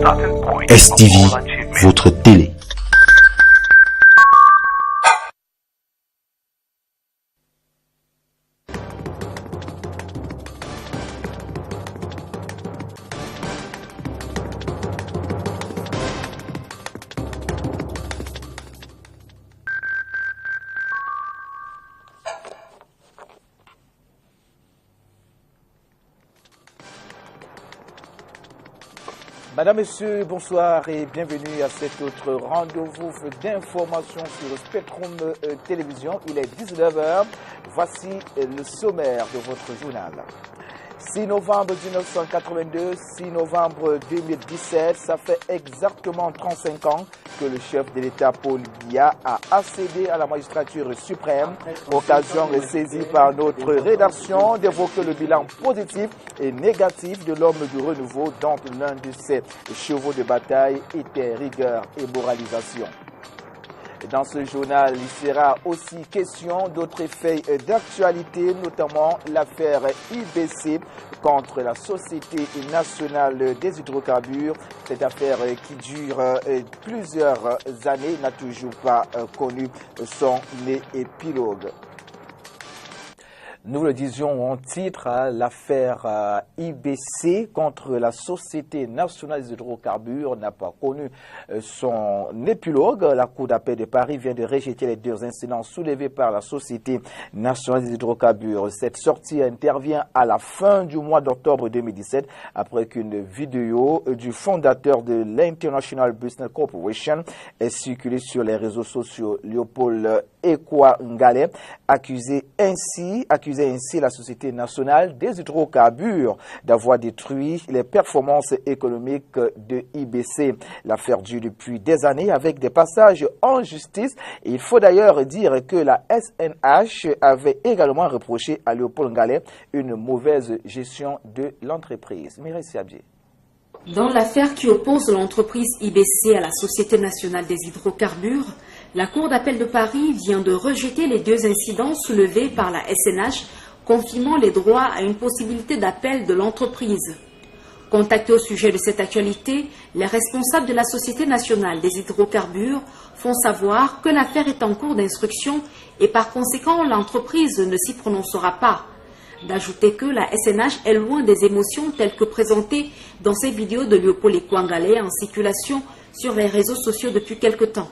STV, votre télé. Madame, Messieurs, bonsoir et bienvenue à cet autre rendez-vous d'information sur le Spectrum Télévision. Il est 19h. Voici le sommaire de votre journal. 6 novembre 1982, 6 novembre 2017, ça fait exactement 35 ans que le chef de l'État Paul Biya a accédé à la magistrature suprême. Occasion saisie par notre rédaction d'évoquer le bilan positif et négatif de l'homme du renouveau dont l'un de ses chevaux de bataille était rigueur et moralisation. Dans ce journal, il sera aussi question d'autres faits d'actualité, notamment l'affaire IBC contre la Société nationale des hydrocarbures. Cette affaire qui dure plusieurs années n'a toujours pas connu son épilogue. Nous le disions en titre, l'affaire IBC contre la Société nationale des hydrocarbures n'a pas connu son épilogue. La Cour d'appel de Paris vient de rejeter les deux incidents soulevés par la Société nationale des hydrocarbures. Cette sortie intervient à la fin du mois d'octobre 2017 après qu'une vidéo du fondateur de l'International Business Corporation ait circulé sur les réseaux sociaux. Léopold Ekwa Ngale accusait ainsi la Société nationale des hydrocarbures d'avoir détruit les performances économiques de IBC. L'affaire dure depuis des années avec des passages en justice. Et il faut d'ailleurs dire que la SNH avait également reproché à Léopold Ngale une mauvaise gestion de l'entreprise. Mireille Siabdié. Dans l'affaire qui oppose l'entreprise IBC à la Société nationale des hydrocarbures, la Cour d'appel de Paris vient de rejeter les deux incidents soulevés par la SNH, confirmant les droits à une possibilité d'appel de l'entreprise. Contactés au sujet de cette actualité, les responsables de la Société nationale des hydrocarbures font savoir que l'affaire est en cours d'instruction et par conséquent l'entreprise ne s'y prononcera pas. D'ajouter que la SNH est loin des émotions telles que présentées dans ces vidéos de Léopold Ekwa Ngale en circulation sur les réseaux sociaux depuis quelque temps.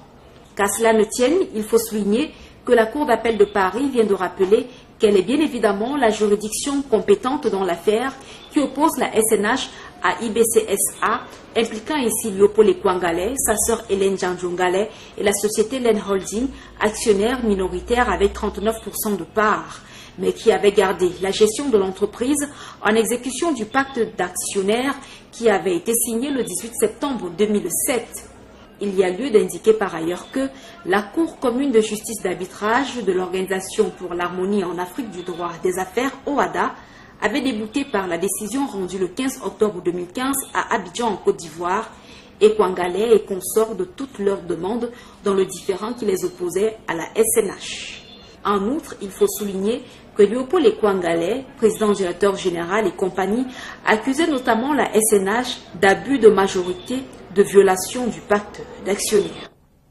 Qu'à cela ne tienne, il faut souligner que la Cour d'appel de Paris vient de rappeler qu'elle est bien évidemment la juridiction compétente dans l'affaire qui oppose la SNH à IBCSA, impliquant ici Léopold Ekwa Ngale, sa sœur Hélène Janjo Ngale et la société Len Holding, actionnaire minoritaire avec 39% de parts, mais qui avait gardé la gestion de l'entreprise en exécution du pacte d'actionnaires qui avait été signé le 18 septembre 2007. Il y a lieu d'indiquer par ailleurs que la Cour commune de justice d'arbitrage de l'Organisation pour l'harmonie en Afrique du droit des affaires, OHADA, avait débuté par la décision rendue le 15 octobre 2015 à Abidjan en Côte d'Ivoire, Ekwa Ngale et consorts de toutes leurs demandes dans le différend qui les opposait à la SNH. En outre, il faut souligner que Léopold Ekwa Ngale, président directeur général et compagnie, accusait notamment la SNH d'abus de majorité, de violation du pacte d'actionnaires.